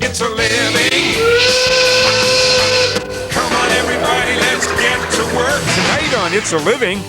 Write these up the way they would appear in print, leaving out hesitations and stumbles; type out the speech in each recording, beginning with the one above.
it's a living. Come on, everybody, let's get to work. Tonight on It's a Living.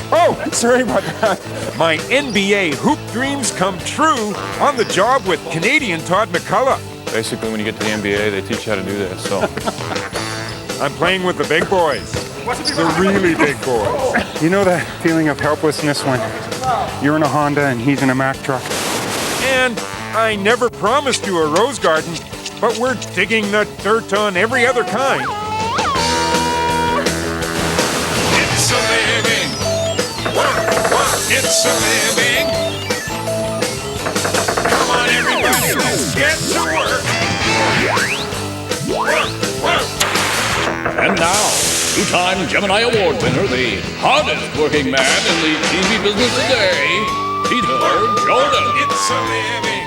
Oh, sorry about that. My NBA hoop dreams come true on the job with Canadian Todd Macculloch. Basically, when you get to the NBA, they teach you how to do this, so. I'm playing with the big boys. The really big boys. You know that feeling of helplessness when you're in a Honda and he's in a Mack truck? And I never promised you a rose garden, but we're digging the dirt on every other kind. It's a living. It's a living. Come on, everybody, let's get to work. Work. And now, two-time Gemini Award winner, the hardest working man in the TV business today, Peter Jordan. It's a living.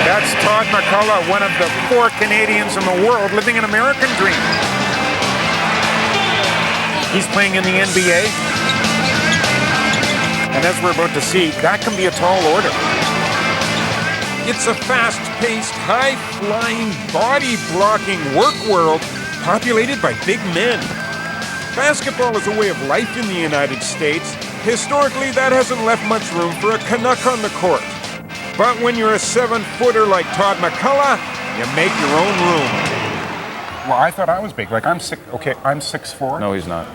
That's Todd Macculloch, one of the 4 Canadians in the world living an American dream. He's playing in the NBA. And as we're about to see, that can be a tall order. It's a fast-paced, high-flying, body-blocking work world populated by big men. Basketball is a way of life in the United States. Historically, that hasn't left much room for a Canuck on the court. But when you're a 7-footer like Todd Macculloch, you make your own room. Well, I thought I was big. Like, I'm 6'4". No, he's not.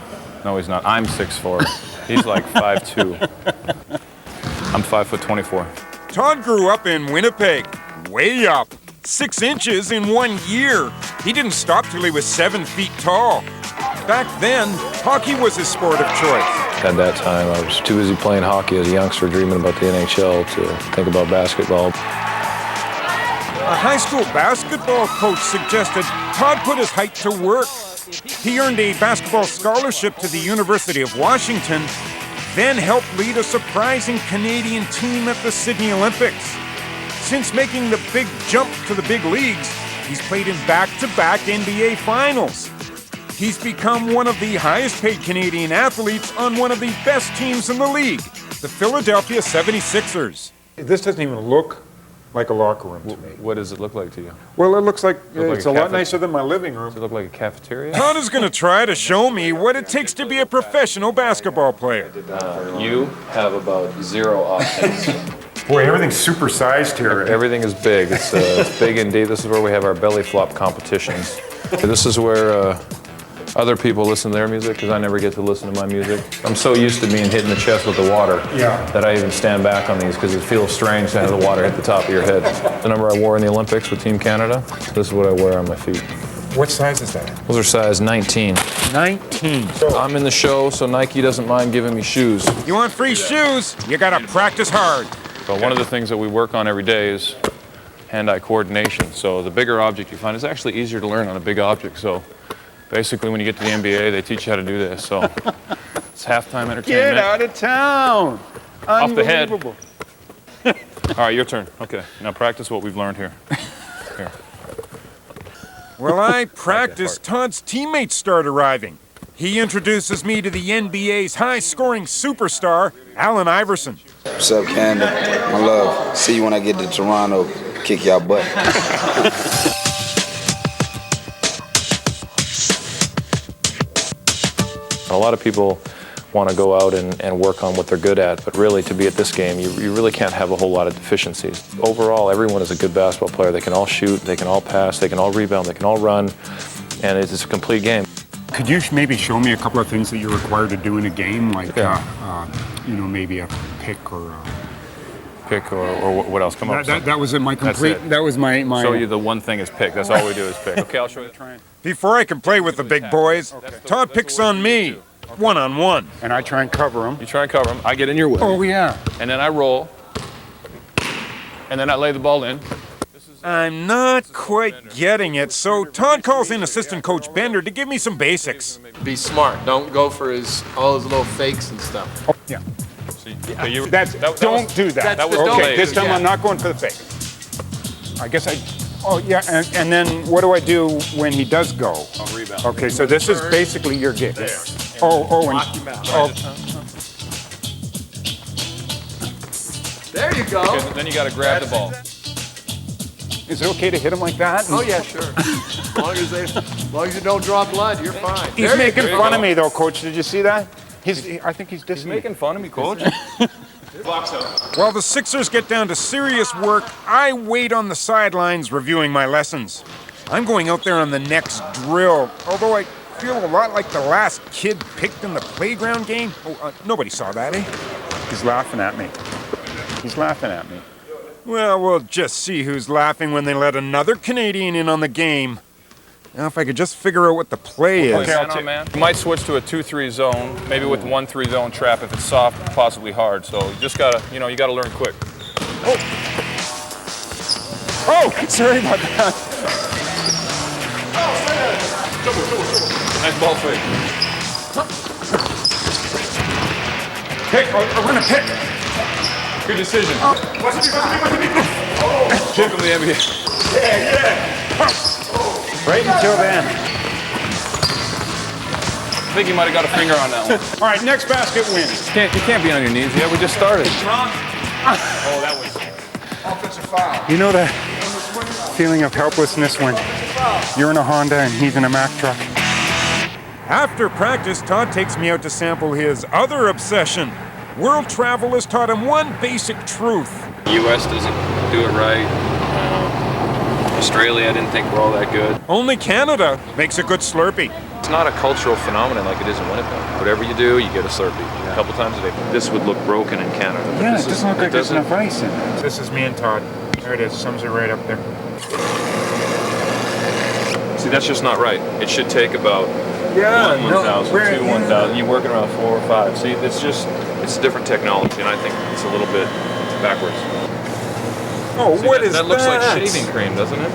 I'm 6'4". He's like 5'2". I'm 5'24". Todd grew up in Winnipeg, way up, 6 inches in 1 year. He didn't stop till he was 7 feet tall. Back then, hockey was his sport of choice. At that time, I was too busy playing hockey as a youngster, dreaming about the NHL, to think about basketball. A high school basketball coach suggested Todd put his height to work. He earned a basketball scholarship to the University of Washington, then helped lead a surprising Canadian team at the Sydney Olympics. Since making the big jump to the big leagues, he's played in back-to-back NBA finals. He's become one of the highest-paid Canadian athletes on one of the best teams in the league, the Philadelphia 76ers. This doesn't even look like a locker room to me. What does it look like to you? Well, it looks like it's a lot cafe? nicer than my living room. Does it look like a cafeteria? Todd is going to try to show me what it takes to be a professional basketball player. You have about 0 options. Boy, everything's supersized here. Everything is big. It's big and deep. This is where we have our belly flop competitions. This is where other people listen to their music, because I never get to listen to my music. I'm so used to being hit in the chest with the water that I even stand back on these, because it feels strange to have the water hit the top of your head. The number I wore in the Olympics with Team Canada, this is what I wear on my feet. What size is that? Those are size 19. 19. I'm in the show, so Nike doesn't mind giving me shoes. You want free shoes? You got to practice hard. But one of the things that we work on every day is hand-eye coordination. So the bigger object you find, it's actually easier to learn on a big object. So basically, when you get to the NBA, they teach you how to do this. So it's halftime entertainment. Get out of town. Off the head. All right, your turn. Okay, now practice what we've learned here. Here. Well, I practiced. Todd's teammates start arriving. He introduces me to the NBA's high-scoring superstar, Allen Iverson. What's up, Canada? My love. See you when I get to Toronto. Kick y'all butt. A lot of people want to go out and work on what they're good at, but really, to be at this game, you really can't have a whole lot of deficiencies. Overall, everyone is a good basketball player. They can all shoot, they can all pass, they can all rebound, they can all run, and it's a complete game. Could you maybe show me a couple of things that you're required to do in a game, like maybe a pick or what else? Come on. That was my complete. That was my. Show you the one thing is pick. That's all we do is pick. Okay, I'll show you. Before I can play with the big boys, Todd picks on me, one-on-one. And I try and cover him. You try and cover him. I get in your way. Oh yeah. And then I roll. And then I lay the ball in. I'm not quite getting it, so Todd calls in assistant coach Bender to give me some basics. Be smart. Don't go for all his little fakes and stuff. Oh, yeah. Don't do that. Okay, this time I'm not going for the fake. I guess and then what do I do when he does go? I'll rebound. Okay, so this is basically your gig. There. Oh, and knock him out. There you go. Okay, then you got to grab the ball. Is it okay to hit him like that? Oh yeah, sure. As long as you don't draw blood, you're fine. He's making fun of me though, Coach. Did you see that? I think he's dissing He's making fun of me, Coach. While the Sixers get down to serious work, I wait on the sidelines reviewing my lessons. I'm going out there on the next drill, although I feel a lot like the last kid picked in the playground game. Nobody saw that, eh? He's laughing at me. He's laughing at me. Well, we'll just see who's laughing when they let another Canadian in on the game. Now, if I could just figure out what the play is. Man on man. You might switch to a 2-3 zone, maybe with 1-3 zone trap if it's soft, possibly hard. So you just gotta, you gotta learn quick. Oh, sorry about that. Nice ball fake. Pick, we're gonna pick. Good decision. Welcome to the NBA. Right until then. I think you might have got a finger on that one. All right, next basket wins. You can't be on your knees yet. We just started. Oh, that was offensive foul. You know that feeling of helplessness when you're in a Honda and he's in a Mack truck? After practice, Todd takes me out to sample his other obsession. World travel has taught him one basic truth. The U.S. doesn't do it right. Australia, I didn't think were all that good. Only Canada makes a good Slurpee. It's not a cultural phenomenon like it is in Winnipeg. Whatever you do, you get a Slurpee. A couple times a day. This would look broken in Canada. But Yeah, this it doesn't look like there's doesn't- enough ice in it. This is me and Todd. There it is. Sums it right up there. See, that's just not right. It should take about 1,000, 1,000. You work around 4 or 5. See, it's a different technology, and I think it's a little bit backwards. Oh, See, what is that? That looks like shaving cream, doesn't it?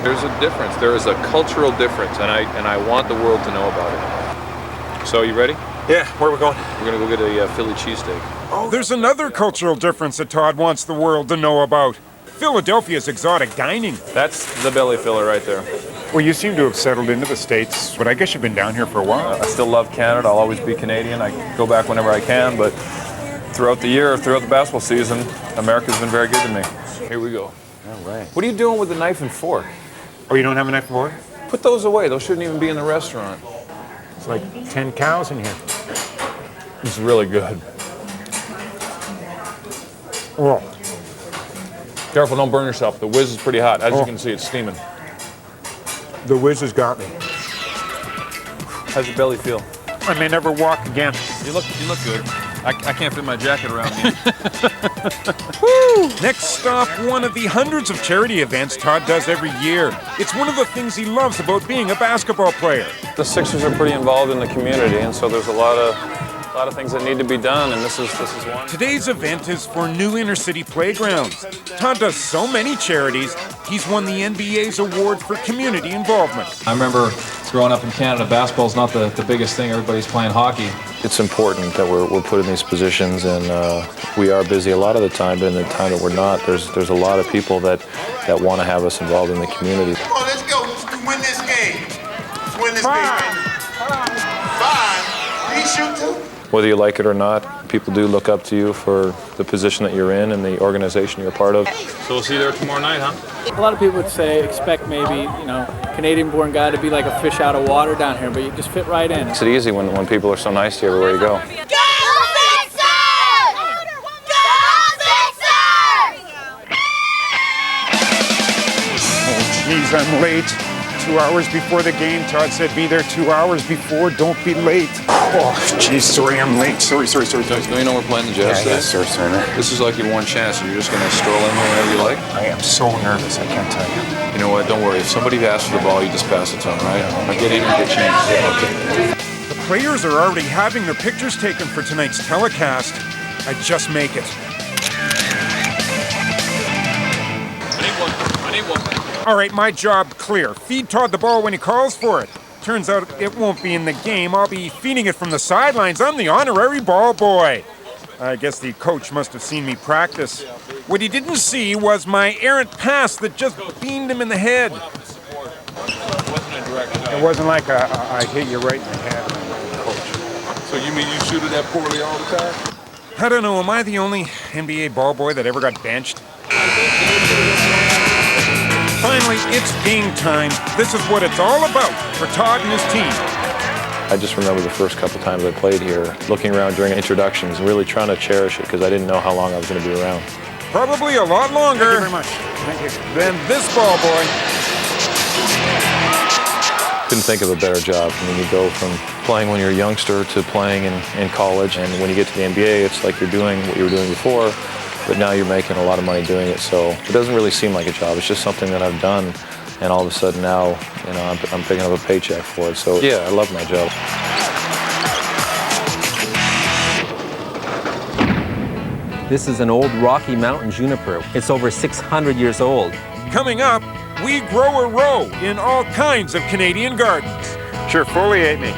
There's a difference. There is a cultural difference, and I want the world to know about it. So, you ready? Yeah, where are we going? We're gonna go get a Philly cheesesteak. Oh, there's another cultural difference that Todd wants the world to know about. Philadelphia's exotic dining. That's the belly filler right there. Well, you seem to have settled into the States, but I guess you've been down here for a while. I still love Canada. I'll always be Canadian. I go back whenever I can, but throughout the year, throughout the basketball season, America's been very good to me. Here we go. No way. What are you doing with the knife and fork? Oh, you don't have a knife and fork? Put those away. Those shouldn't even be in the restaurant. It's like 10 cows in here. This is really good. Oh, Careful, don't burn yourself. The whiz is pretty hot. As you can see, it's steaming. the whiz has got me. How's your belly feel? I may never walk again. You look good. I can't fit my jacket around me. Next stop, one of the hundreds of charity events Todd does every year. It's one of the things he loves about being a basketball player. The Sixers are pretty involved in the community, and so there's a lot of things that need to be done, and this is one. Today's event is for new inner-city playgrounds. Todd does so many charities, he's won the NBA's award for community involvement. I remember growing up in Canada, basketball's not the biggest thing. Everybody's playing hockey. It's important that we're put in these positions, and we are busy a lot of the time, but in the time that we're not, there's a lot of people that want to have us involved in the community. Come on, let's go. Let's win this game. Let's win this game. 5. He shoot too. Whether you like it or not, people do look up to you for the position that you're in and the organization you're a part of. So we'll see you there tomorrow night, huh? A lot of people would say, expect maybe, Canadian-born guy to be like a fish out of water down here, but you just fit right in. It's easy when people are so nice to you everywhere you go. Go Sixers! Go Sixers! Oh, jeez, I'm late. 2 hours before the game, Todd said be there 2 hours before, don't be late. Oh, jeez, sorry, I'm late. Sorry. Don't you know we're playing the Jazz today? Sorry. This is like your one chance. You're just going to stroll in whenever you like? I am so nervous, I can't tell you. You know what? Don't worry. If somebody asks for the ball, you just pass it to them, right? Now get in and get changed. Okay. The players are already having their pictures taken for tonight's telecast. I just make it. I need one. All right, my job clear. Feed Todd the ball when he calls for it. Turns out it won't be in the game. I'll be feeding it from the sidelines. I'm the honorary ball boy. I guess the coach must have seen me practice. What he didn't see was my errant pass that just beamed him in the head. It wasn't like I hit you right in the head, coach. So you mean you shoot it that poorly all the time? I don't know, am I the only NBA ball boy that ever got benched? Finally, it's game time. This is what it's all about for Todd and his team. I just remember the first couple times I played here, looking around during introductions and really trying to cherish it because I didn't know how long I was going to be around. Probably a lot longer Thank you very much. Thank you. than this ball boy. Couldn't think of a better job. I mean, you go from playing when you're a youngster to playing in college, and when you get to the NBA, it's like you're doing what you were doing before, but now you're making a lot of money doing it, so it doesn't really seem like a job. It's just something that I've done, and all of a sudden now, you know, I'm picking up a paycheck for it. So yeah, I love my job. This is an old Rocky Mountain juniper. It's over 600 years old. Coming up, we grow a row in all kinds of Canadian gardens. Sure, foliate me.